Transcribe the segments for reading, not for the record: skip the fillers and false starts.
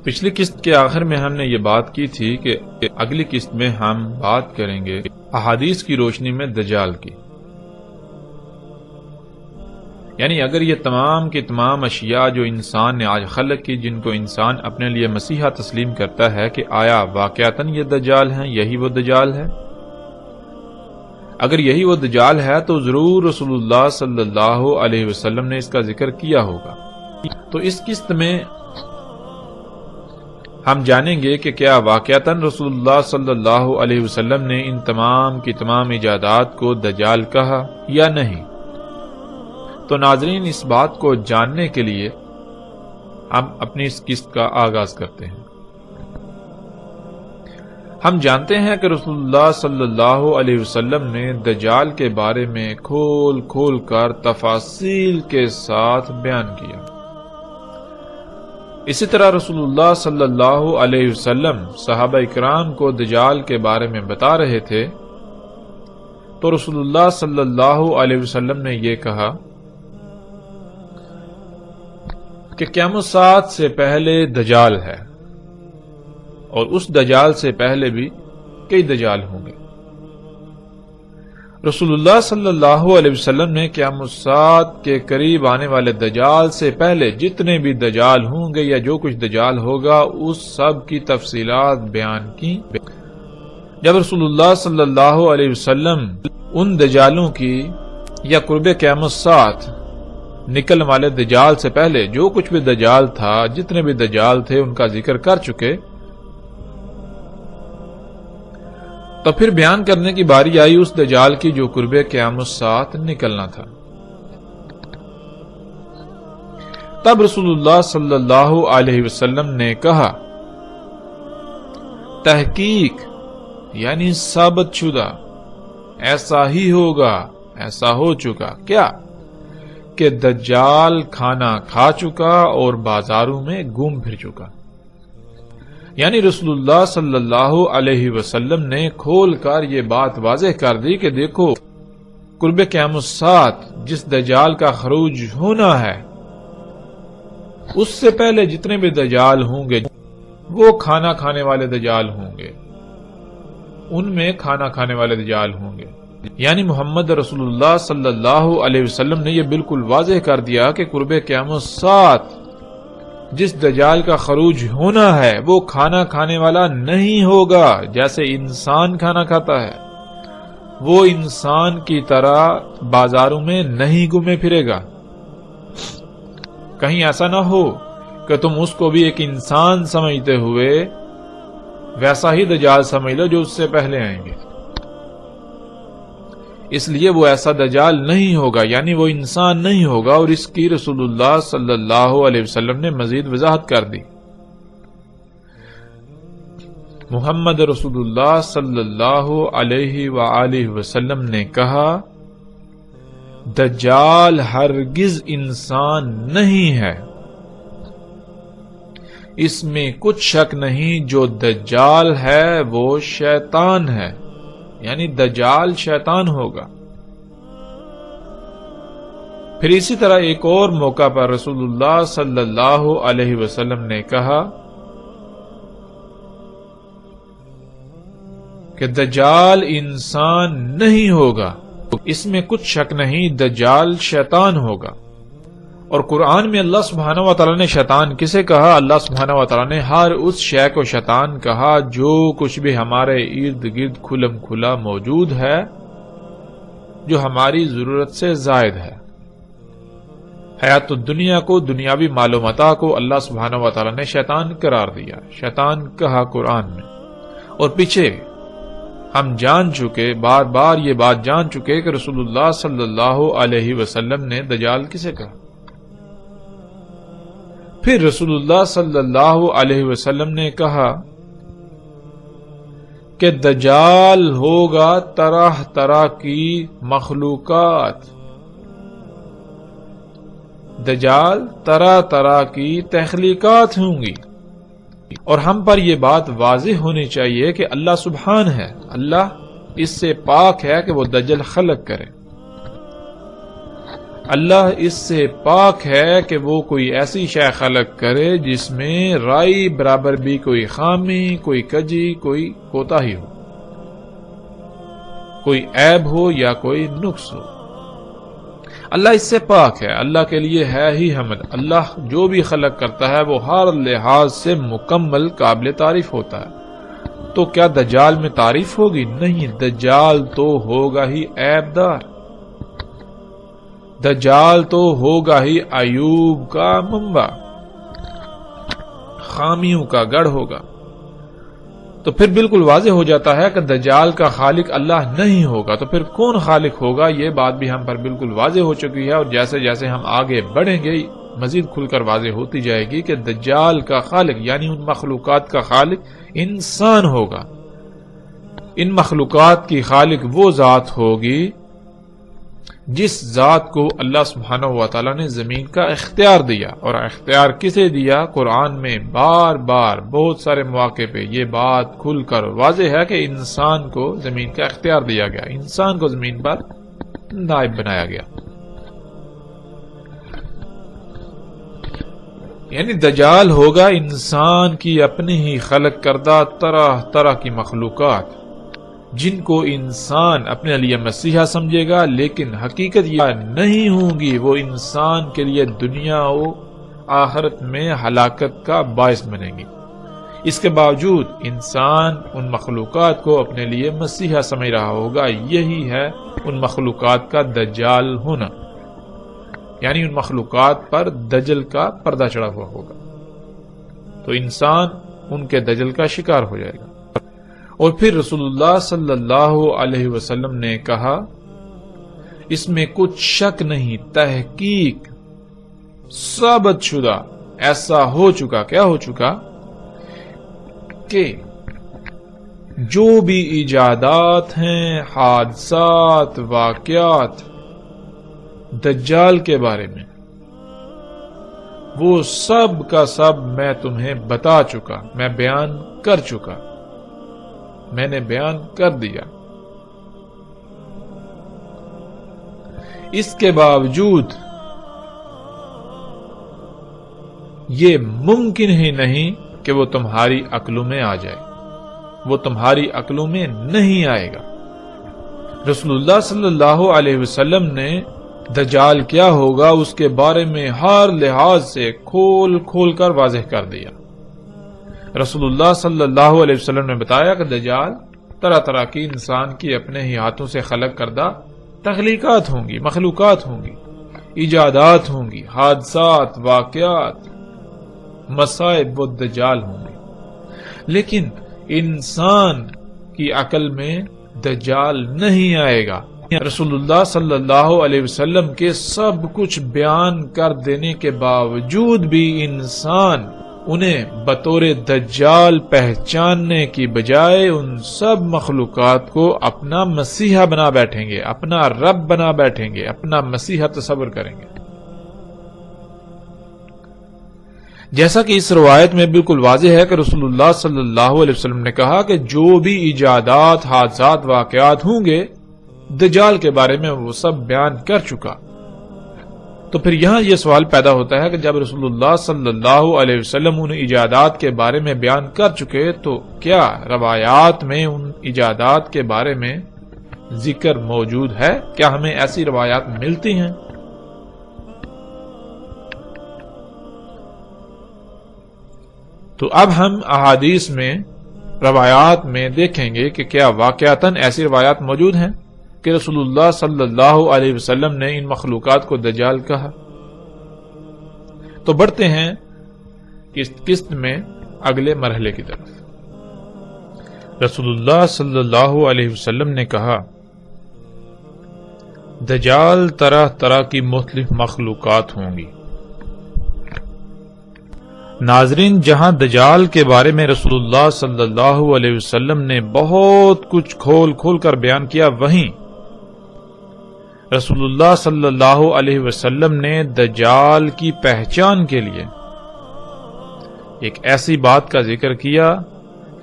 پچھلی قسط کے آخر میں ہم نے یہ بات کی تھی کہ اگلی قسط میں ہم بات کریں گے احادیث کی روشنی میں دجال کی، یعنی اگر یہ تمام کی تمام اشیاء جو انسان نے آج خلق کی، جن کو انسان اپنے لیے مسیحا تسلیم کرتا ہے کہ آیا واقعتاً یہ دجال ہیں، یہی وہ دجال ہے؟ اگر یہی وہ دجال ہے تو ضرور رسول اللہ صلی اللہ علیہ وسلم نے اس کا ذکر کیا ہوگا۔ تو اس قسط میں ہم جانیں گے کہ کیا واقعتاً رسول اللہ صلی اللہ علیہ وسلم نے ان تمام کی تمام ایجادات کو دجال کہا یا نہیں۔ تو ناظرین، اس بات کو جاننے کے لیے ہم اپنی اس قسط کا آغاز کرتے ہیں۔ ہم جانتے ہیں کہ رسول اللہ صلی اللہ علیہ وسلم نے دجال کے بارے میں کھول کھول کر تفاصیل کے ساتھ بیان کیا۔ اسی طرح رسول اللہ صلی اللہ علیہ وسلم صحابہ اکرام کو دجال کے بارے میں بتا رہے تھے تو رسول اللہ صلی اللہ علیہ وسلم نے یہ کہا کہ قیامت الساعۃ سے پہلے دجال ہے، اور اس دجال سے پہلے بھی کئی دجال ہوں گے۔ رسول اللہ صلی اللہ علیہ وسلم نے قیامت الساعۃ کے قریب آنے والے دجال سے پہلے جتنے بھی دجال ہوں گے یا جو کچھ دجال ہوگا اس سب کی تفصیلات بیان کی۔ جب رسول اللہ صلی اللہ علیہ وسلم ان دجالوں کی یا قرب قیامت الساعۃ نکلنے والے دجال سے پہلے جو کچھ بھی دجال تھا، جتنے بھی دجال تھے، ان کا ذکر کر چکے، تو پھر بیان کرنے کی باری آئی اس دجال کی جو قرب قیامت الساعۃ نکلنا تھا۔ تب رسول اللہ صلی اللہ علیہ وسلم نے کہا، تحقیق یعنی ثابت شدہ، ایسا ہی ہوگا، ایسا ہو چکا کیا کہ دجال کھانا کھا چکا اور بازاروں میں گھوم پھر چکا۔ یعنی رسول اللہ صلی اللہ علیہ وسلم نے کھول کر یہ بات واضح کر دی کہ دیکھو، قرب قیامت الساعۃ جس دجال کا خروج ہونا ہے، اس سے پہلے جتنے بھی دجال ہوں گے وہ کھانا کھانے والے دجال ہوں گے، ان میں کھانا کھانے والے دجال ہوں گے۔ یعنی محمد رسول اللہ صلی اللہ علیہ وسلم نے یہ بالکل واضح کر دیا کہ قرب قیامت الساعۃ جس دجال کا خروج ہونا ہے وہ کھانا کھانے والا نہیں ہوگا جیسے انسان کھانا کھاتا ہے، وہ انسان کی طرح بازاروں میں نہیں گھومے پھرے گا۔ کہیں ایسا نہ ہو کہ تم اس کو بھی ایک انسان سمجھتے ہوئے ویسا ہی دجال سمجھ لو جو اس سے پہلے آئیں گے۔ اس لیے وہ ایسا دجال نہیں ہوگا، یعنی وہ انسان نہیں ہوگا، اور اس کی رسول اللہ صلی اللہ علیہ وسلم نے مزید وضاحت کر دی۔ محمد رسول اللہ صلی اللہ علیہ وآلہ وسلم نے کہا، دجال ہرگز انسان نہیں ہے، اس میں کچھ شک نہیں، جو دجال ہے وہ شیطان ہے، یعنی دجال شیطان ہوگا۔ پھر اسی طرح ایک اور موقع پر رسول اللہ صلی اللہ علیہ وسلم نے کہا کہ دجال انسان نہیں ہوگا، اس میں کچھ شک نہیں، دجال شیطان ہوگا۔ اور قرآن میں اللہ سبحانہ و تعالیٰ نے شیطان کسے کہا؟ اللہ سبحانہ و تعالیٰ نے ہر اس شے کو شیطان کہا جو کچھ بھی ہمارے ارد گرد کھلم کھلا موجود ہے، جو ہماری ضرورت سے زائد ہے۔ حیات الدنیا کو، دنیاوی مال و متاع کو اللہ سبحانہ و تعالیٰ نے شیطان قرار دیا، شیطان کہا قرآن میں۔ اور پیچھے ہم جان چکے، بار بار یہ بات جان چکے کہ رسول اللہ صلی اللہ علیہ وسلم نے دجال کسے کہا۔ پھر رسول اللہ صلی اللہ علیہ وسلم نے کہا کہ دجال ہوگا طرح طرح کی مخلوقات، دجال طرح طرح کی تخلیقات ہوں گی، اور ہم پر یہ بات واضح ہونی چاہیے کہ اللہ سبحان ہے، اللہ اس سے پاک ہے کہ وہ دجال خلق کرے۔ اللہ اس سے پاک ہے کہ وہ کوئی ایسی شے خلق کرے جس میں رائی برابر بھی کوئی خامی، کوئی کجی، کوئی کوتاہی ہو، کوئی عیب ہو یا کوئی نقص ہو۔ اللہ اس سے پاک ہے، اللہ کے لیے ہے ہی حمد۔ اللہ جو بھی خلق کرتا ہے وہ ہر لحاظ سے مکمل قابل تعریف ہوتا ہے۔ تو کیا دجال میں تعریف ہوگی؟ نہیں، دجال تو ہوگا ہی عیب دار، دجال تو ہوگا ہی عیوب کا منبع، خامیوں کا گڑھ ہوگا۔ تو پھر بالکل واضح ہو جاتا ہے کہ دجال کا خالق اللہ نہیں ہوگا، تو پھر کون خالق ہوگا؟ یہ بات بھی ہم پر بالکل واضح ہو چکی ہے، اور جیسے جیسے ہم آگے بڑھیں گے مزید کھل کر واضح ہوتی جائے گی کہ دجال کا خالق یعنی ان مخلوقات کا خالق انسان ہوگا۔ ان مخلوقات کی خالق وہ ذات ہوگی جس ذات کو اللہ سبحانہ و تعالیٰ نے زمین کا اختیار دیا، اور اختیار کسے دیا؟ قرآن میں بار بار بہت سارے مواقع پہ یہ بات کھل کر واضح ہے کہ انسان کو زمین کا اختیار دیا گیا، انسان کو زمین پر نائب بنایا گیا۔ یعنی دجال ہوگا انسان کی اپنے ہی خلق کردہ طرح طرح کی مخلوقات جن کو انسان اپنے لیے مسیحا سمجھے گا، لیکن حقیقت یہ نہیں ہوں گی، وہ انسان کے لیے دنیا و آخرت میں ہلاکت کا باعث بنے گی۔ اس کے باوجود انسان ان مخلوقات کو اپنے لیے مسیحا سمجھ رہا ہوگا۔ یہی ہے ان مخلوقات کا دجال ہونا، یعنی ان مخلوقات پر دجل کا پردہ چڑھا ہوا ہوگا، تو انسان ان کے دجل کا شکار ہو جائے گا۔ اور پھر رسول اللہ صلی اللہ علیہ وسلم نے کہا، اس میں کچھ شک نہیں، تحقیق ثابت شدہ ایسا ہو چکا، کیا ہو چکا کہ جو بھی ایجادات ہیں، حادثات، واقعات دجال کے بارے میں، وہ سب کا سب میں تمہیں بتا چکا، میں بیان کر چکا، میں نے بیان کر دیا۔ اس کے باوجود یہ ممکن ہی نہیں کہ وہ تمہاری عقلوں میں آ جائے، وہ تمہاری عقلوں میں نہیں آئے گا۔ رسول اللہ صلی اللہ علیہ وسلم نے دجال کیا ہوگا اس کے بارے میں ہر لحاظ سے کھول کھول کر واضح کر دیا۔ رسول اللہ صلی اللہ علیہ وسلم نے بتایا کہ دجال طرح طرح کی انسان کی اپنے ہی ہاتھوں سے خلق کردہ تخلیقات ہوں گی، مخلوقات ہوں گی، ایجادات ہوں گی، حادثات، واقعات، مصائب وہ دجال ہوں گے، لیکن انسان کی عقل میں دجال نہیں آئے گا۔ رسول اللہ صلی اللہ علیہ وسلم کے سب کچھ بیان کر دینے کے باوجود بھی انسان انہیں بطور دجال پہچاننے کی بجائے ان سب مخلوقات کو اپنا مسیحا بنا بیٹھیں گے، اپنا رب بنا بیٹھیں گے، اپنا مسیحا تصور کریں گے۔ جیسا کہ اس روایت میں بالکل واضح ہے کہ رسول اللہ صلی اللہ علیہ وسلم نے کہا کہ جو بھی ایجادات، حادثات، واقعات ہوں گے دجال کے بارے میں وہ سب بیان کر چکا۔ تو پھر یہاں یہ سوال پیدا ہوتا ہے کہ جب رسول اللہ صلی اللہ علیہ وسلم ان ایجادات کے بارے میں بیان کر چکے تو کیا روایات میں ان ایجادات کے بارے میں ذکر موجود ہے؟ کیا ہمیں ایسی روایات ملتی ہیں؟ تو اب ہم احادیث میں، روایات میں دیکھیں گے کہ کیا واقعتاً ایسی روایات موجود ہیں کہ رسول اللہ صلی اللہ علیہ وسلم نے ان مخلوقات کو دجال کہا۔ تو بڑھتے ہیں قسط میں اگلے مرحلے کی طرف۔ رسول اللہ صلی اللہ علیہ وسلم نے کہا، دجال طرح طرح کی مختلف مخلوقات ہوں گی۔ ناظرین، جہاں دجال کے بارے میں رسول اللہ صلی اللہ علیہ وسلم نے بہت کچھ کھول کھول کر بیان کیا، وہیں رسول اللہ صلی اللہ علیہ وسلم نے دجال کی پہچان کے لیے ایک ایسی بات کا ذکر کیا،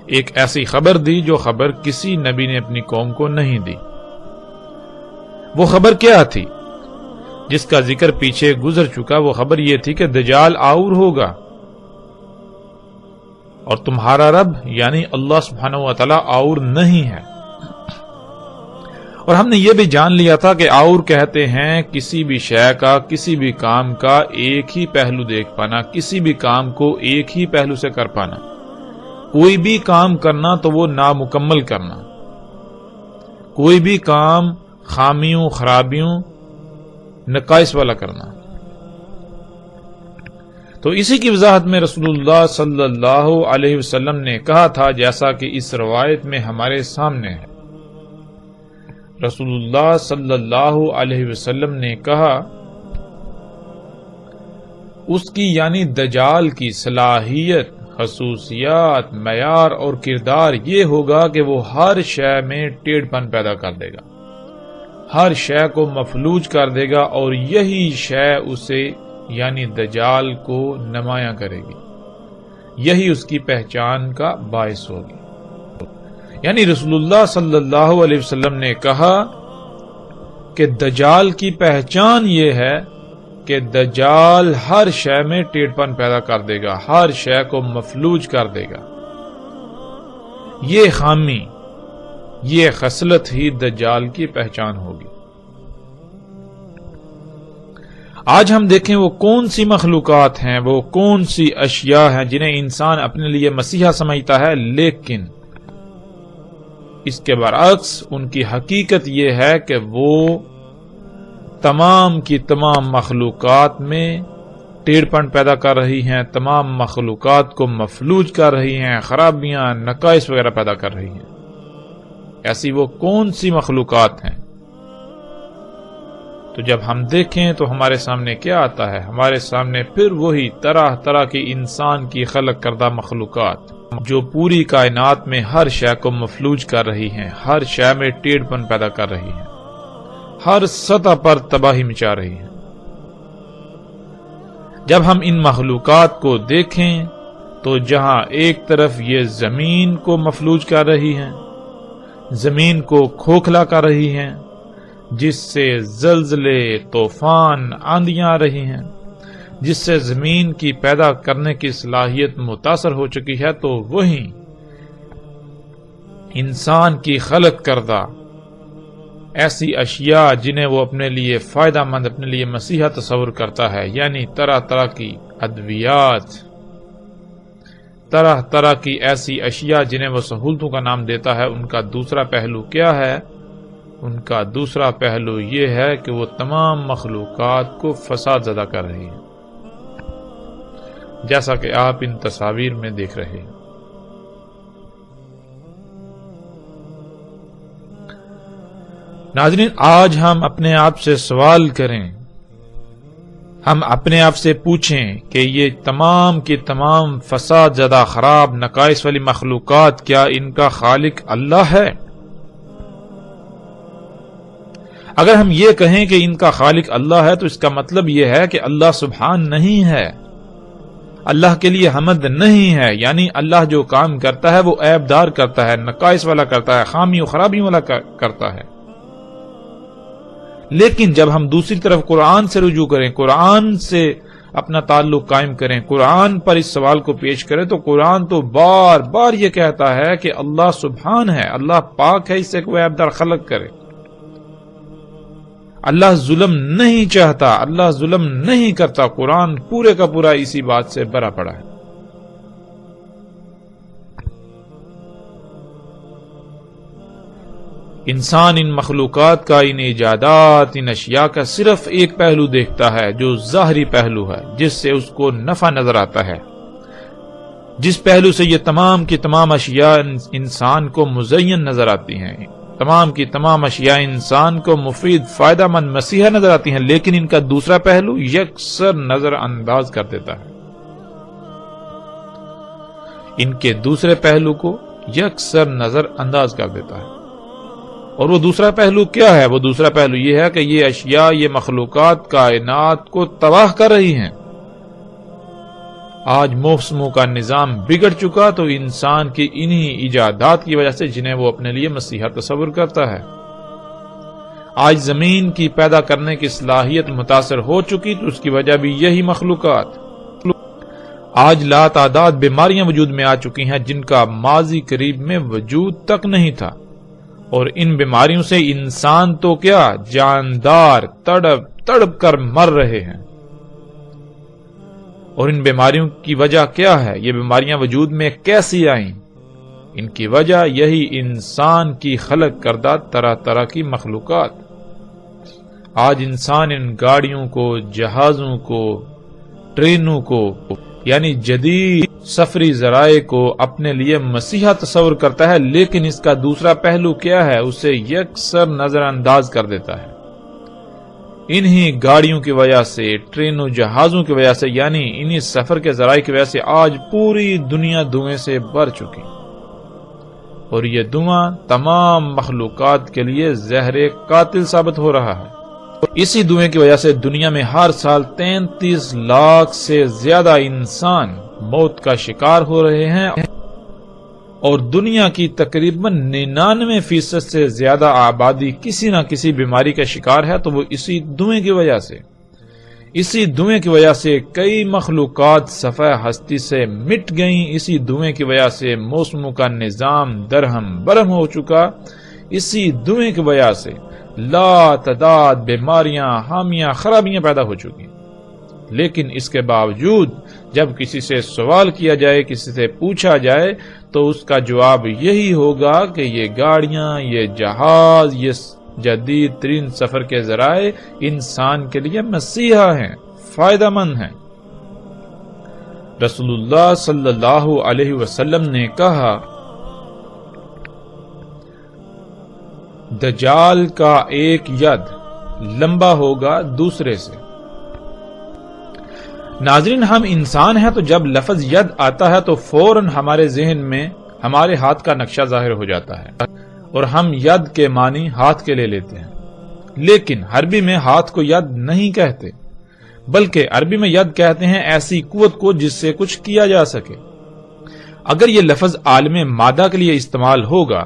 ایک ایسی خبر دی جو خبر کسی نبی نے اپنی قوم کو نہیں دی۔ وہ خبر کیا تھی؟ جس کا ذکر پیچھے گزر چکا، وہ خبر یہ تھی کہ دجال آور ہوگا، اور تمہارا رب یعنی اللہ سبحانہ و تعالی آور نہیں ہے۔ اور ہم نے یہ بھی جان لیا تھا کہ آور کہتے ہیں کسی بھی شے کا، کسی بھی کام کا ایک ہی پہلو دیکھ پانا، کسی بھی کام کو ایک ہی پہلو سے کر پانا، کوئی بھی کام کرنا تو وہ نامکمل کرنا، کوئی بھی کام خامیوں، خرابیوں، نقائص والا کرنا۔ تو اسی کی وضاحت میں رسول اللہ صلی اللہ علیہ وسلم نے کہا تھا، جیسا کہ اس روایت میں ہمارے سامنے ہے۔ رسول اللہ صلی اللہ علیہ وسلم نے کہا، اس کی یعنی دجال کی صلاحیت، خصوصیات، معیار اور کردار یہ ہوگا کہ وہ ہر شے میں ٹیڑھ پن پیدا کر دے گا، ہر شے کو مفلوج کر دے گا، اور یہی شے اسے یعنی دجال کو نمایاں کرے گی، یہی اس کی پہچان کا باعث ہوگی۔ یعنی رسول اللہ صلی اللہ علیہ وسلم نے کہا کہ دجال کی پہچان یہ ہے کہ دجال ہر شے میں ٹیڑھ پن پیدا کر دے گا، ہر شے کو مفلوج کر دے گا۔ یہ خامی، یہ خصلت ہی دجال کی پہچان ہوگی۔ آج ہم دیکھیں وہ کون سی مخلوقات ہیں، وہ کون سی اشیاء ہیں جنہیں انسان اپنے لیے مسیحا سمجھتا ہے، لیکن اس کے برعکس ان کی حقیقت یہ ہے کہ وہ تمام کی تمام مخلوقات میں ٹیڑھ پن پیدا کر رہی ہیں، تمام مخلوقات کو مفلوج کر رہی ہیں، خرابیاں، نقائص وغیرہ پیدا کر رہی ہیں۔ ایسی وہ کون سی مخلوقات ہیں؟ تو جب ہم دیکھیں تو ہمارے سامنے کیا آتا ہے؟ ہمارے سامنے پھر وہی طرح طرح کی انسان کی خلق کردہ مخلوقات جو پوری کائنات میں ہر شے کو مفلوج کر رہی ہیں، ہر شے میں ٹیڑھ پن پیدا کر رہی ہیں، ہر سطح پر تباہی مچا رہی ہیں۔ جب ہم ان مخلوقات کو دیکھیں تو جہاں ایک طرف یہ زمین کو مفلوج کر رہی ہیں، زمین کو کھوکھلا کر رہی ہیں، جس سے زلزلے، طوفان، آندیاں آ رہی ہیں، جس سے زمین کی پیدا کرنے کی صلاحیت متاثر ہو چکی ہے، تو وہیں انسان کی خلق کردہ ایسی اشیاء جنہیں وہ اپنے لیے فائدہ مند، اپنے لیے مسیحا تصور کرتا ہے، یعنی طرح طرح کی ادویات، طرح طرح کی ایسی اشیاء جنہیں وہ سہولتوں کا نام دیتا ہے، ان کا دوسرا پہلو کیا ہے؟ ان کا دوسرا پہلو یہ ہے کہ وہ تمام مخلوقات کو فساد زدہ کر رہی ہے، جیسا کہ آپ ان تصاویر میں دیکھ رہے ہیں۔ ناظرین، آج ہم اپنے آپ سے سوال کریں، ہم اپنے آپ سے پوچھیں کہ یہ تمام کی تمام فساد زدہ، خراب، نقائص والی مخلوقات کیا ان کا خالق اللہ ہے؟ اگر ہم یہ کہیں کہ ان کا خالق اللہ ہے تو اس کا مطلب یہ ہے کہ اللہ سبحان نہیں ہے، اللہ کے لیے حمد نہیں ہے، یعنی اللہ جو کام کرتا ہے وہ عیب دار کرتا ہے، نقائص والا کرتا ہے، خامی و خرابی والا کرتا ہے۔ لیکن جب ہم دوسری طرف قرآن سے رجوع کریں، قرآن سے اپنا تعلق قائم کریں، قرآن پر اس سوال کو پیش کریں، تو قرآن تو بار بار یہ کہتا ہے کہ اللہ سبحان ہے، اللہ پاک ہے اس سے کوئی عیب دار خلق کرے۔ اللہ ظلم نہیں چاہتا، اللہ ظلم نہیں کرتا، قرآن پورے کا پورا اسی بات سے بھرا پڑا ہے۔ انسان ان مخلوقات کا، ان ایجادات، ان اشیاء کا صرف ایک پہلو دیکھتا ہے جو ظاہری پہلو ہے، جس سے اس کو نفع نظر آتا ہے، جس پہلو سے یہ تمام کی تمام اشیاء انسان کو مزین نظر آتی ہیں، تمام کی تمام اشیاء انسان کو مفید، فائدہ مند، مسیحا نظر آتی ہیں، لیکن ان کا دوسرا پہلو یکسر نظر انداز کر دیتا ہے۔ ان کے دوسرے پہلو کو یکسر نظر انداز کر دیتا ہے۔ اور وہ دوسرا پہلو کیا ہے؟ وہ دوسرا پہلو یہ ہے کہ یہ اشیاء، یہ مخلوقات کائنات کو تباہ کر رہی ہیں۔ آج موسموں کا نظام بگڑ چکا تو انسان کی انہی ایجادات کی وجہ سے، جنہیں وہ اپنے لیے مسیحا تصور کرتا ہے۔ آج زمین کی پیدا کرنے کی صلاحیت متاثر ہو چکی تو اس کی وجہ بھی یہی مخلوقات۔ آج لاتعداد بیماریاں وجود میں آ چکی ہیں جن کا ماضی قریب میں وجود تک نہیں تھا، اور ان بیماریوں سے انسان تو کیا جاندار تڑپ تڑپ کر مر رہے ہیں۔ اور ان بیماریوں کی وجہ کیا ہے؟ یہ بیماریاں وجود میں کیسی آئیں؟ ان کی وجہ یہی انسان کی خلق کردہ طرح طرح کی مخلوقات۔ آج انسان ان گاڑیوں کو، جہازوں کو، ٹرینوں کو، یعنی جدید سفری ذرائع کو اپنے لیے مسیحا تصور کرتا ہے، لیکن اس کا دوسرا پہلو کیا ہے؟ اسے یکسر نظر انداز کر دیتا ہے۔ انہی گاڑیوں کی وجہ سے، ٹرینوں جہازوں کی وجہ سے، یعنی انہی سفر کے ذرائع کی وجہ سے آج پوری دنیا دھوئیں سے بھر چکی، اور یہ دھواں تمام مخلوقات کے لیے زہر قاتل ثابت ہو رہا ہے۔ اسی دھوئیں کی وجہ سے دنیا میں ہر سال 33 لاکھ سے زیادہ انسان موت کا شکار ہو رہے ہیں، اور دنیا کی تقریباً 99% سے زیادہ آبادی کسی نہ کسی بیماری کا شکار ہے، تو وہ اسی دھوئیں کی وجہ سے۔ اسی دھوئیں کی وجہ سے کئی مخلوقات صفحہ ہستی سے مٹ گئیں، اسی دھوئیں کی وجہ سے موسموں کا نظام درہم برہم ہو چکا، اسی دھوئیں کی وجہ سے لا تعداد بیماریاں، حامیاں، خرابیاں پیدا ہو چکی۔ لیکن اس کے باوجود جب کسی سے سوال کیا جائے، کسی سے پوچھا جائے، تو اس کا جواب یہی ہوگا کہ یہ گاڑیاں، یہ جہاز، یہ جدید ترین سفر کے ذرائع انسان کے لیے مسیحا ہیں، فائدہ مند ہیں۔ رسول اللہ صلی اللہ علیہ وسلم نے کہا، دجال کا ایک ید لمبا ہوگا دوسرے سے۔ ناظرین، ہم انسان ہیں، تو جب لفظ ید آتا ہے تو فوراً ہمارے ذہن میں ہمارے ہاتھ کا نقشہ ظاہر ہو جاتا ہے، اور ہم ید کے معنی ہاتھ کے لے لیتے ہیں۔ لیکن عربی میں ہاتھ کو ید نہیں کہتے، بلکہ عربی میں ید کہتے ہیں ایسی قوت کو جس سے کچھ کیا جا سکے۔ اگر یہ لفظ عالم مادہ کے لیے استعمال ہوگا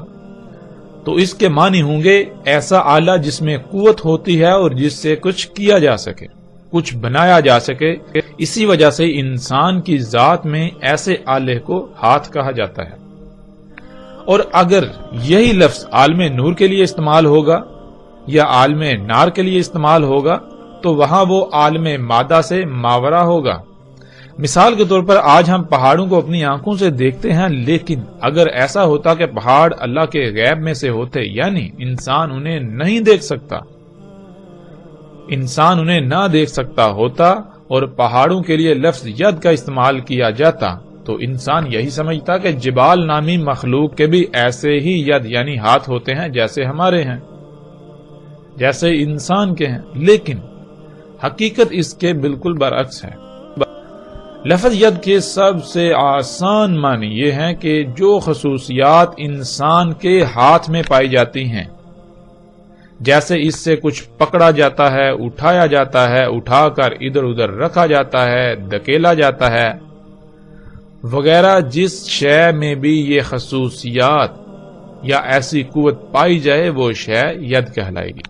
تو اس کے معنی ہوں گے ایسا آلہ جس میں قوت ہوتی ہے اور جس سے کچھ کیا جا سکے، کچھ بنایا جا سکے۔ اسی وجہ سے انسان کی ذات میں ایسے آلے کو ہاتھ کہا جاتا ہے۔ اور اگر یہی لفظ عالم نور کے لیے استعمال ہوگا یا عالم نار کے لیے استعمال ہوگا تو وہاں وہ عالم مادہ سے ماورا ہوگا۔ مثال کے طور پر آج ہم پہاڑوں کو اپنی آنکھوں سے دیکھتے ہیں، لیکن اگر ایسا ہوتا کہ پہاڑ اللہ کے غیب میں سے ہوتے، یعنی انسان انہیں نہیں دیکھ سکتا، انسان انہیں نہ دیکھ سکتا ہوتا اور پہاڑوں کے لیے لفظ ید کا استعمال کیا جاتا، تو انسان یہی سمجھتا کہ جبال نامی مخلوق کے بھی ایسے ہی ید یعنی ہاتھ ہوتے ہیں جیسے ہمارے ہیں، جیسے انسان کے ہیں۔ لیکن حقیقت اس کے بالکل برعکس ہے۔ لفظ ید کے سب سے آسان معنی یہ ہے کہ جو خصوصیات انسان کے ہاتھ میں پائی جاتی ہیں، جیسے اس سے کچھ پکڑا جاتا ہے، اٹھایا جاتا ہے، اٹھا کر ادھر ادھر رکھا جاتا ہے، دھکیلا جاتا ہے وغیرہ، جس شے میں بھی یہ خصوصیات یا ایسی قوت پائی جائے وہ شے ید کہلائے گی۔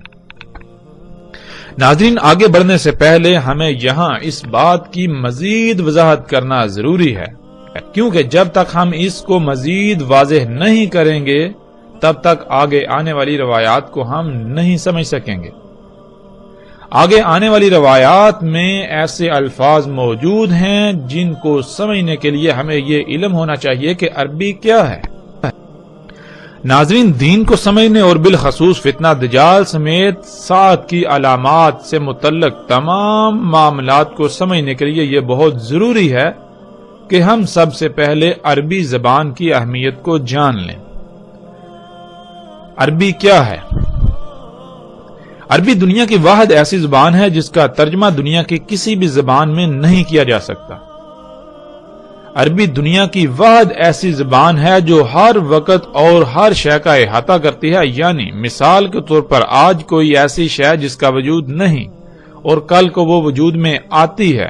ناظرین، آگے بڑھنے سے پہلے ہمیں یہاں اس بات کی مزید وضاحت کرنا ضروری ہے، کیونکہ جب تک ہم اس کو مزید واضح نہیں کریں گے تب تک آگے آنے والی روایات کو ہم نہیں سمجھ سکیں گے۔ آگے آنے والی روایات میں ایسے الفاظ موجود ہیں جن کو سمجھنے کے لیے ہمیں یہ علم ہونا چاہیے کہ عربی کیا ہے۔ ناظرین، دین کو سمجھنے اور بالخصوص فتنہ دجال سمیت ساتھ کی علامات سے متعلق تمام معاملات کو سمجھنے کے لیے یہ بہت ضروری ہے کہ ہم سب سے پہلے عربی زبان کی اہمیت کو جان لیں۔ عربی کیا ہے؟ عربی دنیا کی واحد ایسی زبان ہے جس کا ترجمہ دنیا کی کسی بھی زبان میں نہیں کیا جا سکتا۔ عربی دنیا کی واحد ایسی زبان ہے جو ہر وقت اور ہر شے کا احاطہ کرتی ہے، یعنی مثال کے طور پر آج کوئی ایسی شے جس کا وجود نہیں اور کل کو وہ وجود میں آتی ہے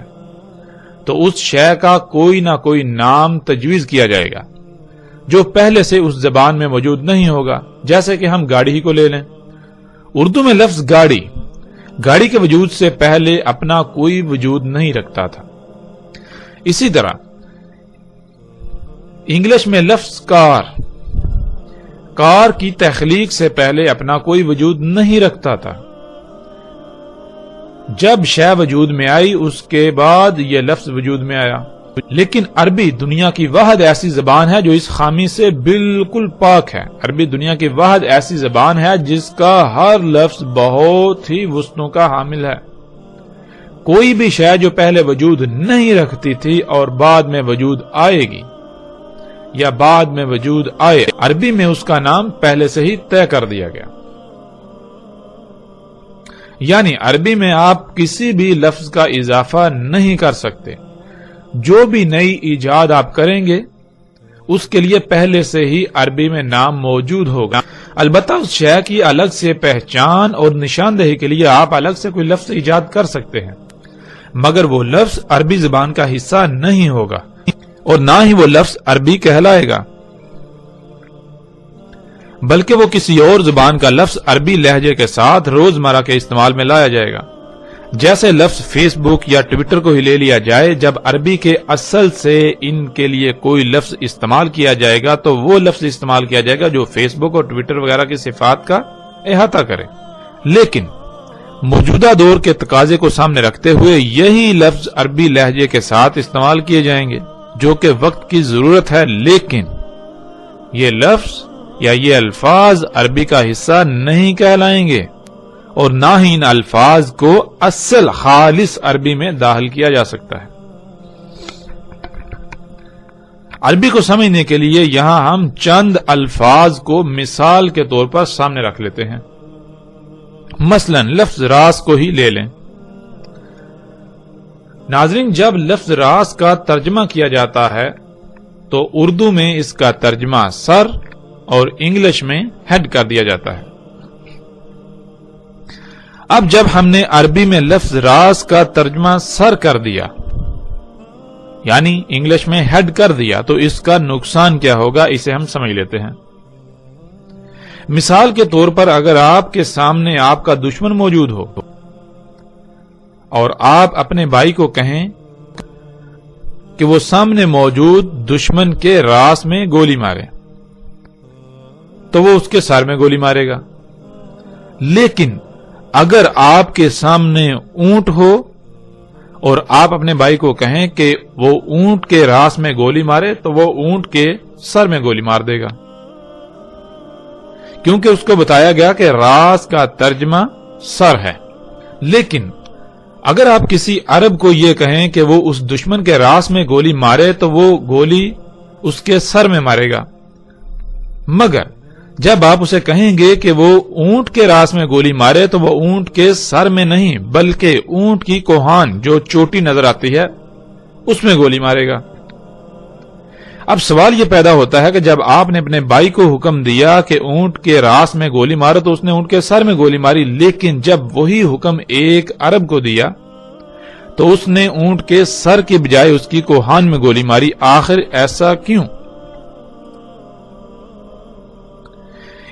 تو اس شے کا کوئی نہ کوئی نام تجویز کیا جائے گا جو پہلے سے اس زبان میں موجود نہیں ہوگا۔ جیسے کہ ہم گاڑی ہی کو لے لیں، اردو میں لفظ گاڑی کے وجود سے پہلے اپنا کوئی وجود نہیں رکھتا تھا. اسی طرح انگلش میں لفظ کار کی تخلیق سے پہلے اپنا کوئی وجود نہیں رکھتا تھا. جب شے وجود میں آئی اس کے بعد یہ لفظ وجود میں آیا. لیکن عربی دنیا کی واحد ایسی زبان ہے جو اس خامی سے بالکل پاک ہے. عربی دنیا کی واحد ایسی زبان ہے جس کا ہر لفظ بہت ہی وسعتوں کا حامل ہے. کوئی بھی شے جو پہلے وجود نہیں رکھتی تھی اور بعد میں وجود آئے گی یا بعد میں وجود آئے، عربی میں اس کا نام پہلے سے ہی طے کر دیا گیا. یعنی عربی میں آپ کسی بھی لفظ کا اضافہ نہیں کر سکتے. جو بھی نئی ایجاد آپ کریں گے اس کے لیے پہلے سے ہی عربی میں نام موجود ہوگا. البتہ اس شے کی الگ سے پہچان اور نشاندہی کے لیے آپ الگ سے کوئی لفظ ایجاد کر سکتے ہیں، مگر وہ لفظ عربی زبان کا حصہ نہیں ہوگا اور نہ ہی وہ لفظ عربی کہلائے گا، بلکہ وہ کسی اور زبان کا لفظ عربی لہجے کے ساتھ روزمرہ کے استعمال میں لایا جائے گا. جیسے لفظ فیس بک یا ٹویٹر کو ہی لے لیا جائے، جب عربی کے اصل سے ان کے لیے کوئی لفظ استعمال کیا جائے گا تو وہ لفظ استعمال کیا جائے گا جو فیس بک اور ٹویٹر وغیرہ کی صفات کا احاطہ کرے. لیکن موجودہ دور کے تقاضے کو سامنے رکھتے ہوئے یہی لفظ عربی لہجے کے ساتھ استعمال کیے جائیں گے جو کہ وقت کی ضرورت ہے، لیکن یہ لفظ یا یہ الفاظ عربی کا حصہ نہیں کہلائیں گے اور نہ ہی ان الفاظ کو اصل خالص عربی میں داخل کیا جا سکتا ہے. عربی کو سمجھنے کے لیے یہاں ہم چند الفاظ کو مثال کے طور پر سامنے رکھ لیتے ہیں. مثلا لفظ راس کو ہی لے لیں. ناظرین، جب لفظ راس کا ترجمہ کیا جاتا ہے تو اردو میں اس کا ترجمہ سر اور انگلش میں ہیڈ کر دیا جاتا ہے. اب جب ہم نے عربی میں لفظ راس کا ترجمہ سر کر دیا یعنی انگلش میں ہیڈ کر دیا تو اس کا نقصان کیا ہوگا اسے ہم سمجھ لیتے ہیں. مثال کے طور پر اگر آپ کے سامنے آپ کا دشمن موجود ہو اور آپ اپنے بھائی کو کہیں کہ وہ سامنے موجود دشمن کے راس میں گولی مارے تو وہ اس کے سر میں گولی مارے گا. لیکن اگر آپ کے سامنے اونٹ ہو اور آپ اپنے بھائی کو کہیں کہ وہ اونٹ کے راس میں گولی مارے تو وہ اونٹ کے سر میں گولی مار دے گا، کیونکہ اس کو بتایا گیا کہ راس کا ترجمہ سر ہے. لیکن اگر آپ کسی عرب کو یہ کہیں کہ وہ اس دشمن کے راس میں گولی مارے تو وہ گولی اس کے سر میں مارے گا، مگر جب آپ اسے کہیں گے کہ وہ اونٹ کے راس میں گولی مارے تو وہ اونٹ کے سر میں نہیں بلکہ اونٹ کی کوہان جو چوٹی نظر آتی ہے اس میں گولی مارے گا. اب سوال یہ پیدا ہوتا ہے کہ جب آپ نے اپنے بھائی کو حکم دیا کہ اونٹ کے راس میں گولی مارو تو اس نے اونٹ کے سر میں گولی ماری، لیکن جب وہی حکم ایک عرب کو دیا تو اس نے اونٹ کے سر کے بجائے اس کی کوہان میں گولی ماری. آخر ایسا کیوں؟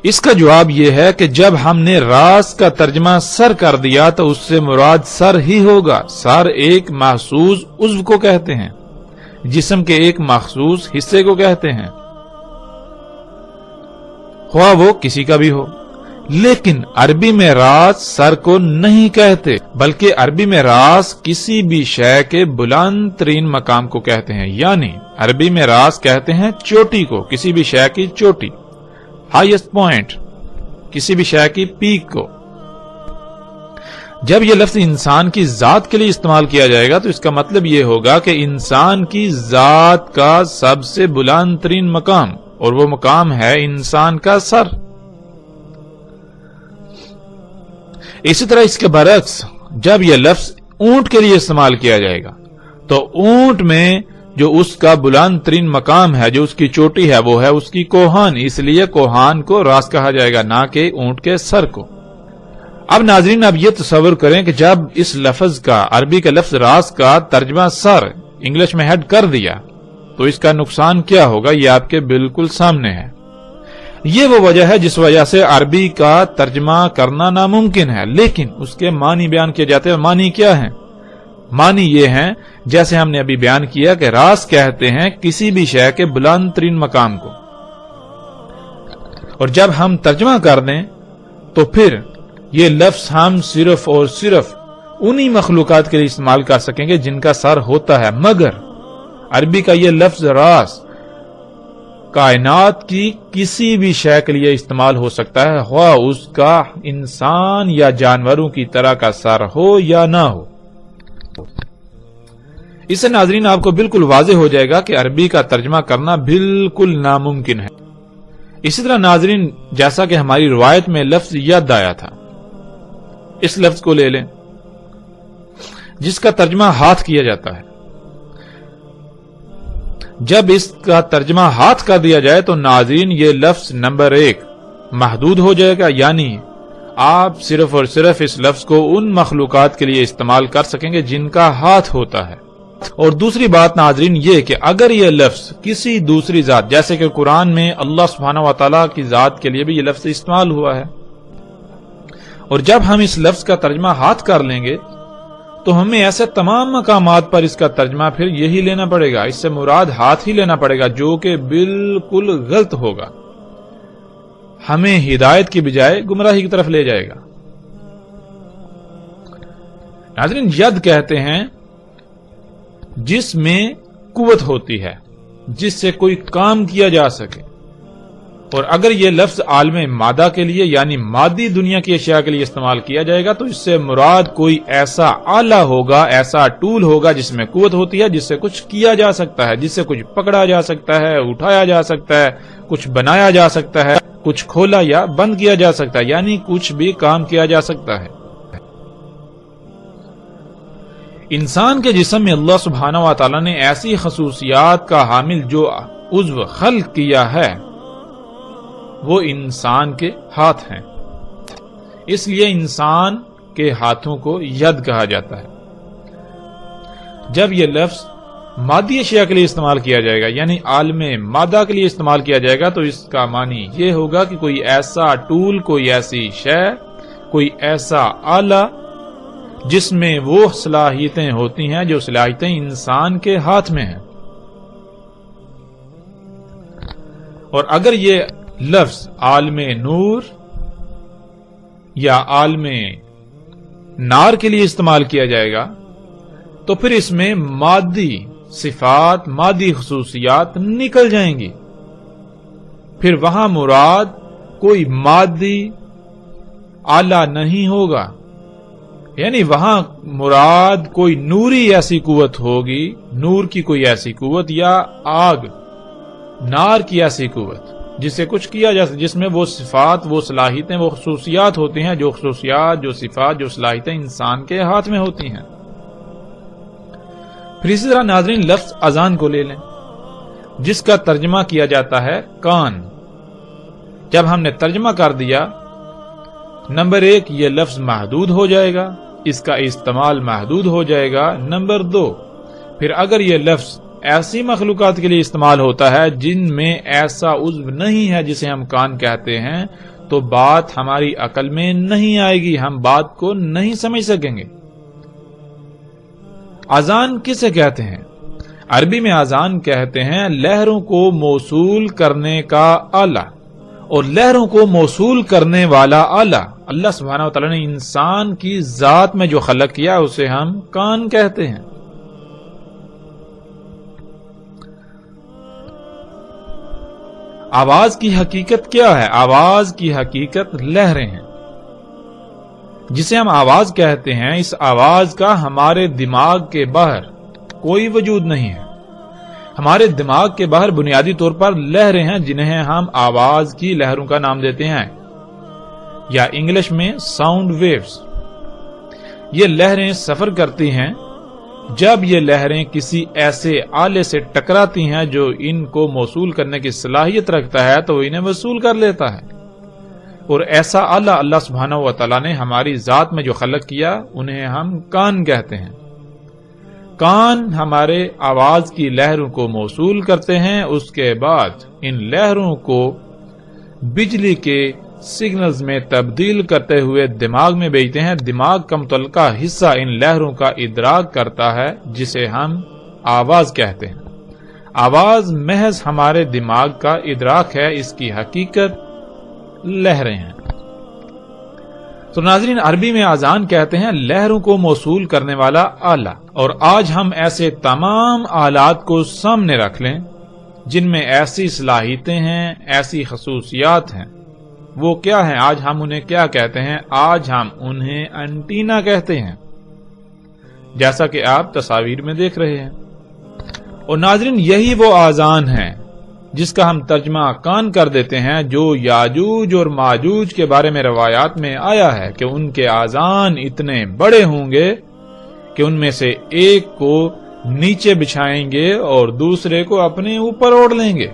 اس کا جواب یہ ہے کہ جب ہم نے راس کا ترجمہ سر کر دیا تو اس سے مراد سر ہی ہوگا. سر ایک محسوس عضو کو کہتے ہیں، جسم کے ایک مخصوص حصے کو کہتے ہیں، خواہ وہ کسی کا بھی ہو. لیکن عربی میں راس سر کو نہیں کہتے بلکہ عربی میں راس کسی بھی شے کے بلند ترین مقام کو کہتے ہیں. یعنی عربی میں راس کہتے ہیں چوٹی کو، کسی بھی شے کی چوٹی، ہائیسٹ پوائنٹ، کسی بھی شے کی پیک کو. جب یہ لفظ انسان کی ذات کے لیے استعمال کیا جائے گا تو اس کا مطلب یہ ہوگا کہ انسان کی ذات کا سب سے بلند ترین مقام، اور وہ مقام ہے انسان کا سر. اسی طرح اس کے برعکس جب یہ لفظ اونٹ کے لیے استعمال کیا جائے گا تو اونٹ میں جو اس کا بلند ترین مقام ہے، جو اس کی چوٹی ہے، وہ ہے اس کی کوہان. اس لیے کوہان کو راس کہا جائے گا، نہ کہ اونٹ کے سر کو. اب ناظرین، اب یہ تصور کریں کہ جب اس لفظ کا، عربی کے لفظ راس کا ترجمہ سر انگلش میں ہیڈ کر دیا تو اس کا نقصان کیا ہوگا، یہ آپ کے بالکل سامنے ہے. یہ وہ وجہ ہے جس وجہ سے عربی کا ترجمہ کرنا ناممکن ہے، لیکن اس کے معنی بیان کیے جاتے ہیں۔ معنی کیا ہیں؟ معنی یہ ہیں جیسے ہم نے ابھی بیان کیا کہ راس کہتے ہیں کسی بھی شے کے بلند ترین مقام کو، اور جب ہم ترجمہ کر دیں تو پھر یہ لفظ ہم صرف اور صرف انہی مخلوقات کے لیے استعمال کر سکیں گے جن کا سر ہوتا ہے، مگر عربی کا یہ لفظ راس کائنات کی کسی بھی شے کے لیے استعمال ہو سکتا ہے، خواہ اس کا انسان یا جانوروں کی طرح کا سر ہو یا نہ ہو۔ اس سے ناظرین آپ کو بالکل واضح ہو جائے گا کہ عربی کا ترجمہ کرنا بالکل ناممکن ہے۔ اسی طرح ناظرین جیسا کہ ہماری روایت میں لفظ ید آیا تھا، اس لفظ کو لے لیں جس کا ترجمہ ہاتھ کیا جاتا ہے۔ جب اس کا ترجمہ ہاتھ کر دیا جائے تو ناظرین یہ لفظ نمبر 1 محدود ہو جائے گا، یعنی آپ صرف اور صرف اس لفظ کو ان مخلوقات کے لیے استعمال کر سکیں گے جن کا ہاتھ ہوتا ہے۔ اور دوسری بات ناظرین یہ کہ اگر یہ لفظ کسی دوسری ذات، جیسے کہ قرآن میں اللہ سبحانہ و تعالیٰ کی ذات کے لیے بھی یہ لفظ استعمال ہوا ہے، اور جب ہم اس لفظ کا ترجمہ ہاتھ کر لیں گے تو ہمیں ایسے تمام مقامات پر اس کا ترجمہ پھر یہی لینا پڑے گا، اس سے مراد ہاتھ ہی لینا پڑے گا، جو کہ بالکل غلط ہوگا، ہمیں ہدایت کی بجائے گمراہی کی طرف لے جائے گا۔ ناظرین ید کہتے ہیں جس میں قوت ہوتی ہے، جس سے کوئی کام کیا جا سکے، اور اگر یہ لفظ عالم مادہ کے لیے یعنی مادی دنیا کی اشیاء کے لیے استعمال کیا جائے گا تو اس سے مراد کوئی ایسا آلہ ہوگا، ایسا ٹول ہوگا جس میں قوت ہوتی ہے، جس سے کچھ کیا جا سکتا ہے، جس سے کچھ پکڑا جا سکتا ہے، اٹھایا جا سکتا ہے، کچھ بنایا جا سکتا ہے، کچھ کھولا یا بند کیا جا سکتا ہے، یعنی کچھ بھی کام کیا جا سکتا ہے۔ انسان کے جسم میں اللہ سبحانہ و تعالیٰ نے ایسی خصوصیات کا حامل جو عضو خلق کیا ہے وہ انسان کے ہاتھ ہیں، اس لیے انسان کے ہاتھوں کو ید کہا جاتا ہے۔ جب یہ لفظ مادی اشیاء کے لیے استعمال کیا جائے گا یعنی عالم مادہ کے لیے استعمال کیا جائے گا تو اس کا معنی یہ ہوگا کہ کوئی ایسا ٹول، کوئی ایسی شے، کوئی ایسا آلہ جس میں وہ صلاحیتیں ہوتی ہیں جو صلاحیتیں انسان کے ہاتھ میں ہیں۔ اور اگر یہ لفظ عالم نور یا عالم نار کے لیے استعمال کیا جائے گا تو پھر اس میں مادی صفات، مادی خصوصیات نکل جائیں گی، پھر وہاں مراد کوئی مادی آلہ نہیں ہوگا، یعنی وہاں مراد کوئی نوری ایسی قوت ہوگی، نور کی کوئی ایسی قوت یا آگ، نار کی ایسی قوت جس سے کچھ کیا جا سکے، جس میں وہ صفات، وہ صلاحیتیں، وہ خصوصیات ہوتی ہیں، جو خصوصیات، جو صفات، جو صلاحیتیں انسان کے ہاتھ میں ہوتی ہیں۔ پھر اسی طرح ناظرین لفظ اذان کو لے لیں جس کا ترجمہ کیا جاتا ہے کان۔ جب ہم نے ترجمہ کر دیا، نمبر 1 یہ لفظ محدود ہو جائے گا، اس کا استعمال محدود ہو جائے گا۔ نمبر 2 پھر اگر یہ لفظ ایسی مخلوقات کے لیے استعمال ہوتا ہے جن میں ایسا عضو نہیں ہے جسے ہم کان کہتے ہیں تو بات ہماری عقل میں نہیں آئے گی، ہم بات کو نہیں سمجھ سکیں گے۔ اذان کسے کہتے ہیں؟ عربی میں اذان کہتے ہیں لہروں کو موصول کرنے کا آلہ، اور لہروں کو موصول کرنے والا آلہ اللہ سبحانہ و تعالیٰ نے انسان کی ذات میں جو خلق کیا اسے ہم کان کہتے ہیں۔ آواز کی حقیقت کیا ہے؟ آواز کی حقیقت لہریں ہیں، جسے ہم آواز کہتے ہیں۔ اس آواز کا ہمارے دماغ کے باہر کوئی وجود نہیں ہے، ہمارے دماغ کے باہر بنیادی طور پر لہریں ہیں جنہیں ہم آواز کی لہروں کا نام دیتے ہیں، یا انگلش میں ساؤنڈ ویوز۔ یہ لہریں سفر کرتی ہیں، جب یہ لہریں کسی ایسے آلے سے ٹکراتی ہیں جو ان کو موصول کرنے کی صلاحیت رکھتا ہے تو انہیں وصول کر لیتا ہے، اور ایسا آلہ اللہ سبحانہ و تعالیٰ نے ہماری ذات میں جو خلق کیا انہیں ہم کان کہتے ہیں۔ کان ہمارے آواز کی لہروں کو موصول کرتے ہیں، اس کے بعد ان لہروں کو بجلی کے سگنلز میں تبدیل کرتے ہوئے دماغ میں بھیجتے ہیں. دماغ کا متعلقہ حصہ ان لہروں کا ادراک کرتا ہے جسے ہم آواز کہتے ہیں. آواز محض ہمارے دماغ کا ادراک ہے، اس کی حقیقت لہریں ہیں. تو ناظرین، عربی میں آذان کہتے ہیں لہروں کو موصول کرنے والا آلہ. اور آج ہم ایسے تمام آلات کو سامنے رکھ لیں جن میں ایسی صلاحیتیں ہیں، ایسی خصوصیات ہیں. وہ کیا ہیں؟ آج ہم انہیں کیا کہتے ہیں؟ آج ہم انہیں انٹینا کہتے ہیں، جیسا کہ آپ تصاویر میں دیکھ رہے ہیں. اور ناظرین، یہی وہ آذان ہے جس کا ہم ترجمہ کان کر دیتے ہیں، جو یاجوج اور ماجوج کے بارے میں روایات میں آیا ہے کہ ان کے آذان اتنے بڑے ہوں گے کہ ان میں سے ایک کو نیچے بچھائیں گے اور دوسرے کو اپنے اوپر اوڑھ لیں گے.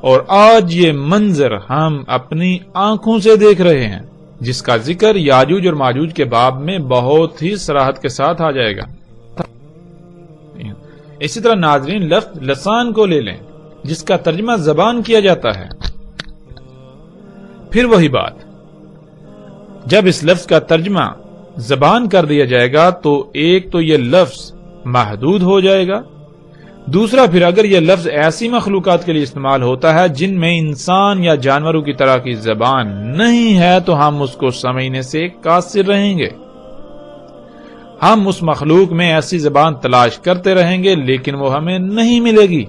اور آج یہ منظر ہم اپنی آنکھوں سے دیکھ رہے ہیں، جس کا ذکر یاجوج اور ماجوج کے باب میں بہت ہی صراحت کے ساتھ آ جائے گا. اسی طرح ناظرین، لفظ لسان کو لے لیں جس کا ترجمہ زبان کیا جاتا ہے. پھر وہی بات، جب اس لفظ کا ترجمہ زبان کر دیا جائے گا تو ایک تو یہ لفظ محدود ہو جائے گا، دوسرا پھر اگر یہ لفظ ایسی مخلوقات کے لیے استعمال ہوتا ہے جن میں انسان یا جانوروں کی طرح کی زبان نہیں ہے تو ہم اس کو سمجھنے سے قاصر رہیں گے. ہم اس مخلوق میں ایسی زبان تلاش کرتے رہیں گے لیکن وہ ہمیں نہیں ملے گی.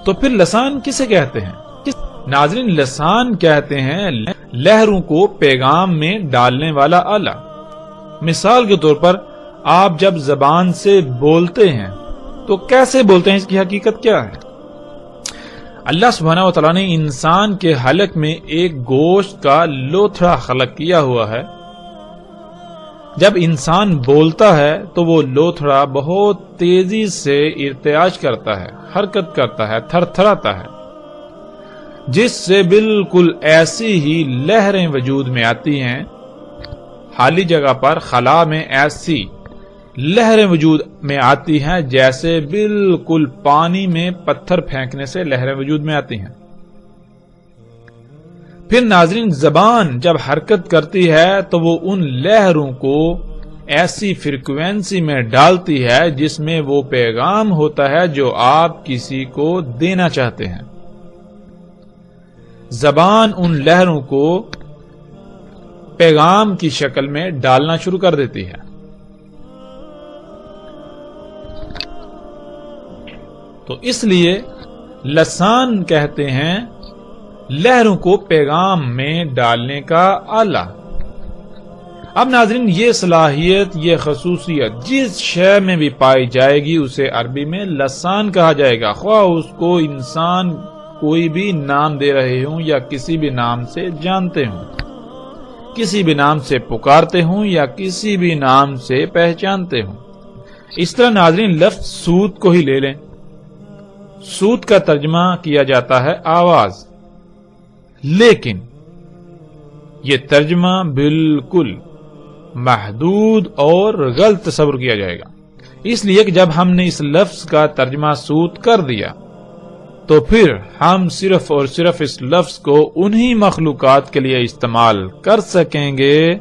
تو پھر لسان کسے کہتے ہیں؟ ناظرین، لسان کہتے ہیں لہروں کو پیغام میں ڈالنے والا آلہ. مثال کے طور پر آپ جب زبان سے بولتے ہیں تو کیسے بولتے ہیں؟ اس کی حقیقت کیا ہے؟ اللہ سبحانہ و تعالیٰ نے انسان کے حلق میں ایک گوشت کا لوتھڑا خلق کیا ہوا ہے. جب انسان بولتا ہے تو وہ لوتھڑا بہت تیزی سے ارتعاش کرتا ہے، حرکت کرتا ہے، تھر تھراتا ہے، جس سے بالکل ایسی ہی لہریں وجود میں آتی ہیں. خالی جگہ پر خلا میں ایسی لہریں وجود میں آتی ہیں جیسے بالکل پانی میں پتھر پھینکنے سے لہریں وجود میں آتی ہیں. پھر ناظرین، زبان جب حرکت کرتی ہے تو وہ ان لہروں کو ایسی فریکوینسی میں ڈالتی ہے جس میں وہ پیغام ہوتا ہے جو آپ کسی کو دینا چاہتے ہیں. زبان ان لہروں کو پیغام کی شکل میں ڈالنا شروع کر دیتی ہے. تو اس لیے لسان کہتے ہیں لہروں کو پیغام میں ڈالنے کا آلہ. اب ناظرین، یہ صلاحیت، یہ خصوصیت جس شے میں بھی پائی جائے گی اسے عربی میں لسان کہا جائے گا، خواہ اس کو انسان کوئی بھی نام دے رہے ہوں یا کسی بھی نام سے جانتے ہوں، کسی بھی نام سے پکارتے ہوں یا کسی بھی نام سے پہچانتے ہوں. اس طرح ناظرین، لفظ سوت کو ہی لے لیں. سوت کا ترجمہ کیا جاتا ہے آواز، لیکن یہ ترجمہ بالکل محدود اور غلط تصور کیا جائے گا، اس لیے کہ جب ہم نے اس لفظ کا ترجمہ سوت کر دیا تو پھر ہم صرف اور صرف اس لفظ کو انہی مخلوقات کے لیے استعمال کر سکیں گے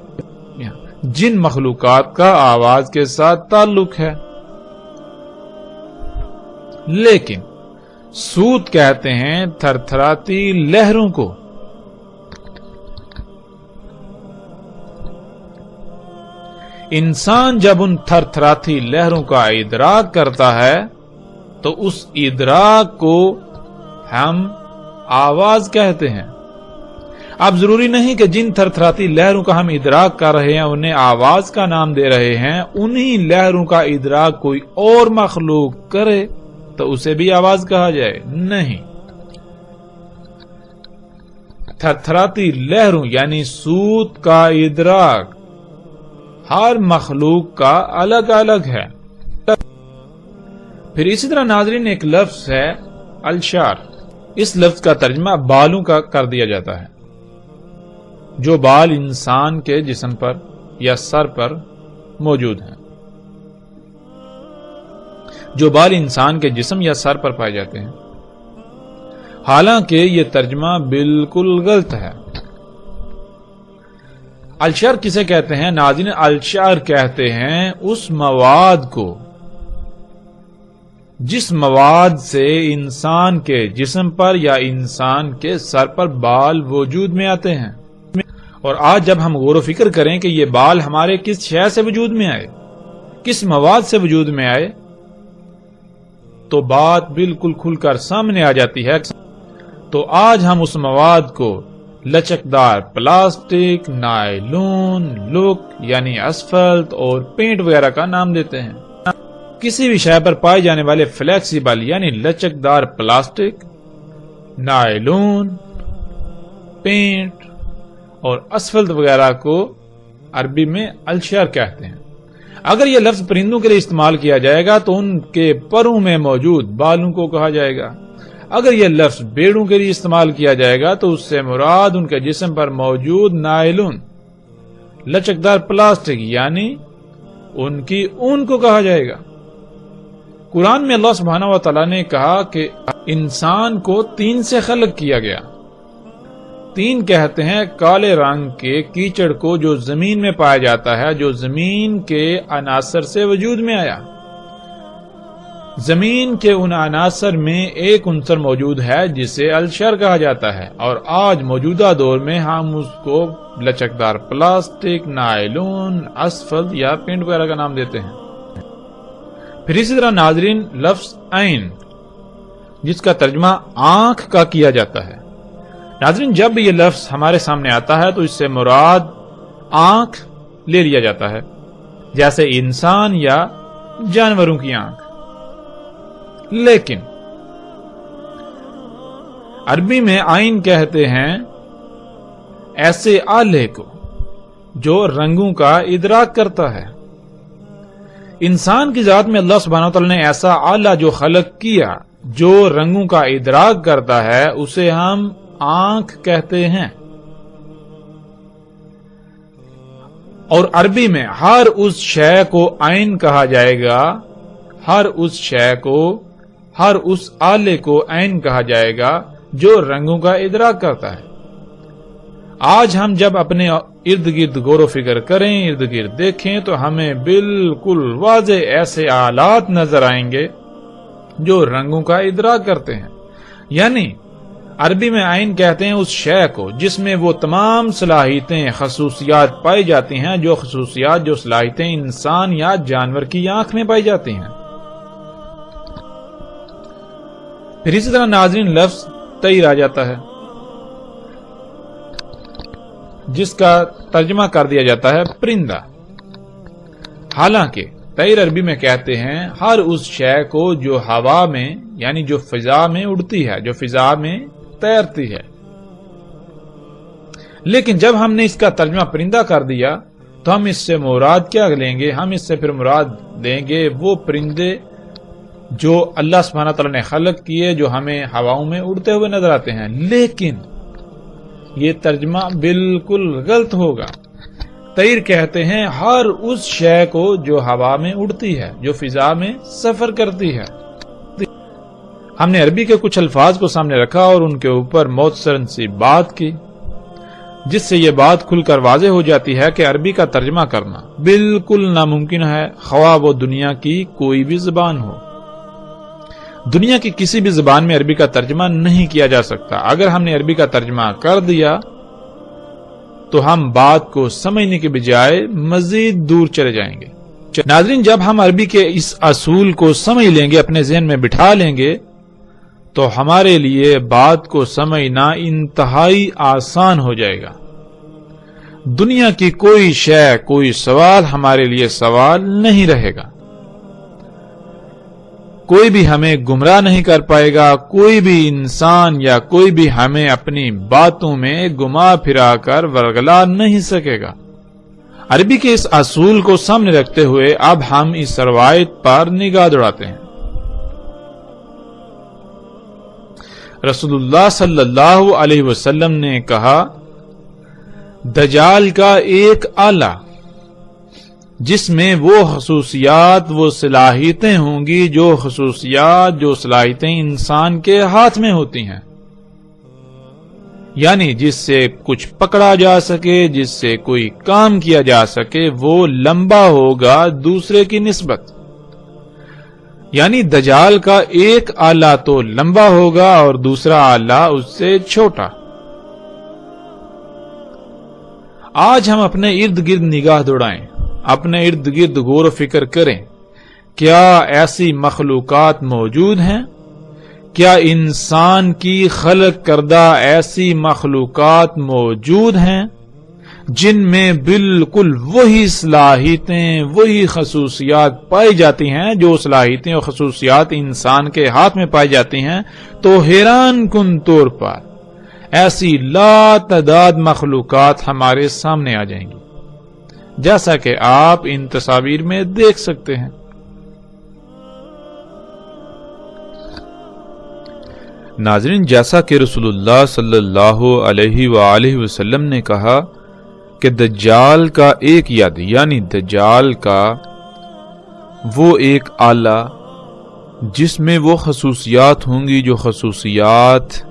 جن مخلوقات کا آواز کے ساتھ تعلق ہے. لیکن سوت کہتے ہیں تھر تھراتی لہروں کو. انسان جب ان تھر تھراتی لہروں کا ادراک کرتا ہے تو اس ادراک کو ہم آواز کہتے ہیں. اب ضروری نہیں کہ جن تھر تھراتی لہروں کا ہم ادراک کر رہے ہیں انہیں آواز کا نام دے رہے ہیں، انہی لہروں کا ادراک کوئی اور مخلوق کرے تو اسے بھی آواز کہا جائے؟ نہیں. تھر تھراتی لہروں یعنی سوت کا ادراک ہر مخلوق کا الگ الگ ہے. پھر اسی طرح ناظرین، ایک لفظ ہے الشار. اس لفظ کا ترجمہ بالوں کا کر دیا جاتا ہے. جو بال انسان کے جسم پر یا سر پر موجود ہیں، جو بال انسان کے جسم یا سر پر پائے جاتے ہیں، حالانکہ یہ ترجمہ بالکل غلط ہے۔ الشر کسے کہتے ہیں؟ ناظرین، الشر کہتے ہیں اس مواد کو جس مواد سے انسان کے جسم پر یا انسان کے سر پر بال وجود میں آتے ہیں۔ اور آج جب ہم غور و فکر کریں کہ یہ بال ہمارے کس شے سے وجود میں آئے، کس مواد سے وجود میں آئے، تو بات بالکل کھل کر سامنے آ جاتی ہے۔ تو آج ہم اس مواد کو لچکدار پلاسٹک، نائلون، لک یعنی اسفلٹ اور پینٹ وغیرہ کا نام دیتے ہیں۔ کسی بھی شے پر پائے جانے والے فلیکسیبل یعنی لچکدار پلاسٹک، نائلون، پینٹ اور اسفلٹ وغیرہ کو عربی میں الشر کہتے ہیں۔ اگر یہ لفظ پرندوں کے لیے استعمال کیا جائے گا تو ان کے پروں میں موجود بالوں کو کہا جائے گا۔ اگر یہ لفظ بیڑوں کے لیے استعمال کیا جائے گا تو اس سے مراد ان کے جسم پر موجود نائلون، لچکدار پلاسٹک یعنی ان کی اون کو کہا جائے گا۔ قرآن میں اللہ سبحانہ و تعالیٰ نے کہا کہ انسان کو 3 سے خلق کیا گیا۔ 3 کہتے ہیں کالے رنگ کے کیچڑ کو جو زمین میں پایا جاتا ہے، جو زمین کے عناصر سے وجود میں آیا۔ زمین کے ان عناصر میں ایک عنصر موجود ہے جسے الشر کہا جاتا ہے، اور آج موجودہ دور میں ہم اس کو لچکدار پلاسٹک، نائلون، اسفلٹ یا پینٹ وغیرہ کا نام دیتے ہیں۔ پھر اسی طرح ناظرین، لفظ عین جس کا ترجمہ آنکھ کا کیا جاتا ہے۔ ناظرین، جب یہ لفظ ہمارے سامنے آتا ہے تو اس سے مراد آنکھ لے لیا جاتا ہے، جیسے انسان یا جانوروں کی آنکھ۔ لیکن عربی میں عین کہتے ہیں ایسے آلے کو جو رنگوں کا ادراک کرتا ہے۔ انسان کی ذات میں اللہ سبحانہ وتعالی نے ایسا آلہ جو خلق کیا جو رنگوں کا ادراک کرتا ہے، اسے ہم آنکھ کہتے ہیں۔ اور عربی میں ہر اس شے کو عین کہا جائے گا، ہر اس شے کو، ہر اس آلے کو عین کہا جائے گا جو رنگوں کا ادراک کرتا ہے۔ آج ہم جب اپنے ارد گرد غور و فکر کریں، ارد گرد دیکھیں، تو ہمیں بالکل واضح ایسے آلات نظر آئیں گے جو رنگوں کا ادراک کرتے ہیں۔ یعنی عربی میں عین کہتے ہیں اس شے کو جس میں وہ تمام صلاحیتیں، خصوصیات پائی جاتی ہیں، جو خصوصیات، جو صلاحیتیں انسان یا جانور کی آنکھ میں پائی جاتی ہیں۔ پھر اسی طرح ناظرین، لفظ طیر آ جاتا ہے جس کا ترجمہ کر دیا جاتا ہے پرندہ۔ حالانکہ طیر عربی میں کہتے ہیں ہر اس شے کو جو ہوا میں یعنی جو فضا میں اڑتی ہے، جو فضا میں تیرتی ہے۔ لیکن جب ہم نے اس کا ترجمہ پرندہ کر دیا تو ہم اس سے مراد کیا لیں گے؟ ہم اس سے پھر مراد لیں گے وہ پرندے جو اللہ سبحانہ تعالیٰ نے خلق کیے، جو ہمیں ہواؤں میں اڑتے ہوئے نظر آتے ہیں۔ لیکن یہ ترجمہ بالکل غلط ہوگا۔ طیر کہتے ہیں ہر اس شے کو جو ہوا میں اڑتی ہے، جو فضا میں سفر کرتی ہے۔ ہم نے عربی کے کچھ الفاظ کو سامنے رکھا اور ان کے اوپر مختصراً سی بات کی، جس سے یہ بات کھل کر واضح ہو جاتی ہے کہ عربی کا ترجمہ کرنا بالکل ناممکن ہے، خواہ وہ دنیا کی کوئی بھی زبان ہو۔ دنیا کی کسی بھی زبان میں عربی کا ترجمہ نہیں کیا جا سکتا۔ اگر ہم نے عربی کا ترجمہ کر دیا تو ہم بات کو سمجھنے کے بجائے مزید دور چلے جائیں گے۔ ناظرین، جب ہم عربی کے اس اصول کو سمجھ لیں گے، اپنے ذہن میں بٹھا لیں گے، تو ہمارے لیے بات کو سمجھنا انتہائی آسان ہو جائے گا۔ دنیا کی کوئی شے، کوئی سوال ہمارے لیے سوال نہیں رہے گا۔ کوئی بھی ہمیں گمراہ نہیں کر پائے گا، کوئی بھی انسان یا کوئی بھی ہمیں اپنی باتوں میں گما پھرا کر ورگلا نہیں سکے گا۔ عربی کے اس اصول کو سامنے رکھتے ہوئے اب ہم اس روایت پر نگاہ دوڑاتے ہیں۔ رسول اللہ صلی اللہ علیہ وسلم نے کہا، دجال کا ایک آلہ جس میں وہ خصوصیات، وہ صلاحیتیں ہوں گی، جو خصوصیات، جو صلاحیتیں انسان کے ہاتھ میں ہوتی ہیں، یعنی جس سے کچھ پکڑا جا سکے، جس سے کوئی کام کیا جا سکے، وہ لمبا ہوگا دوسرے کی نسبت. یعنی دجال کا ایک آلہ تو لمبا ہوگا اور دوسرا آلہ اس سے چھوٹا. آج ہم اپنے ارد گرد نگاہ دوڑائیں، اپنے ارد گرد غور و فکر کریں. کیا ایسی مخلوقات موجود ہیں؟ کیا انسان کی خلق کردہ ایسی مخلوقات موجود ہیں جن میں بالکل وہی صلاحیتیں، وہی خصوصیات پائی جاتی ہیں جو صلاحیتیں اور خصوصیات انسان کے ہاتھ میں پائی جاتی ہیں؟ تو حیران کن طور پر ایسی لا تعداد مخلوقات ہمارے سامنے آ جائیں گی، جیسا کہ آپ ان تصاویر میں دیکھ سکتے ہیں. ناظرین، جیسا کہ رسول اللہ صلی اللہ علیہ وآلہ وسلم نے کہا کہ دجال کا ایک ید، یعنی دجال کا وہ ایک آلہ جس میں وہ خصوصیات ہوں گی جو خصوصیات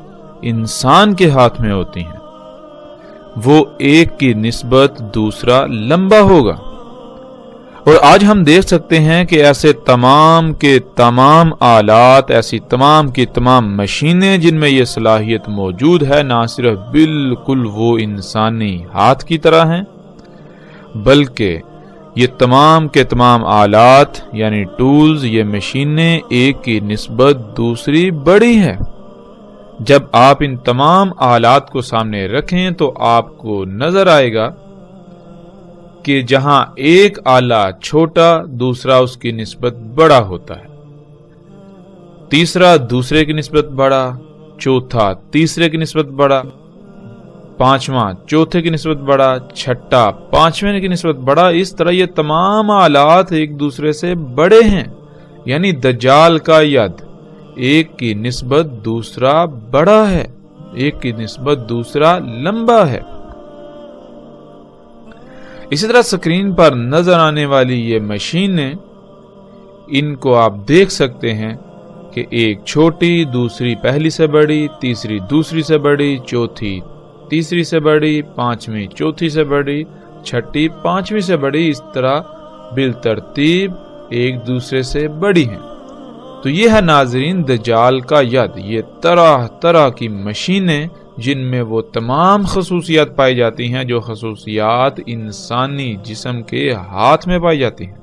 انسان کے ہاتھ میں ہوتی ہیں، وہ ایک کی نسبت دوسرا لمبا ہوگا. اور آج ہم دیکھ سکتے ہیں کہ ایسے تمام کے تمام آلات، ایسی تمام کی تمام مشینیں جن میں یہ صلاحیت موجود ہے، نہ صرف بالکل وہ انسانی ہاتھ کی طرح ہیں، بلکہ یہ تمام کے تمام آلات یعنی ٹولز، یہ مشینیں ایک کی نسبت دوسری بڑی ہے. جب آپ ان تمام آلات کو سامنے رکھیں تو آپ کو نظر آئے گا کہ جہاں ایک آلہ چھوٹا، دوسرا اس کی نسبت بڑا ہوتا ہے، تیسرا دوسرے کی نسبت بڑا، چوتھا تیسرے کی نسبت بڑا، پانچواں چوتھے کی نسبت بڑا، چھٹا پانچویں کی نسبت بڑا. اس طرح یہ تمام آلات ایک دوسرے سے بڑے ہیں. یعنی دجال کا ید ایک کی نسبت دوسرا بڑا ہے، ایک کی نسبت دوسرا لمبا ہے. اسی طرح سکرین پر نظر آنے والی یہ مشینیں، ان کو آپ دیکھ سکتے ہیں کہ ایک چھوٹی، دوسری پہلی سے بڑی، تیسری دوسری سے بڑی، چوتھی تیسری سے بڑی، پانچویں چوتھی سے بڑی، چھٹی پانچویں سے بڑی، اس طرح بالترتیب ایک دوسرے سے بڑی ہیں. تو یہ ہے ناظرین دجال کا ید، یہ طرح طرح کی مشینیں جن میں وہ تمام خصوصیات پائی جاتی ہیں جو خصوصیات انسانی جسم کے ہاتھ میں پائی جاتی ہیں.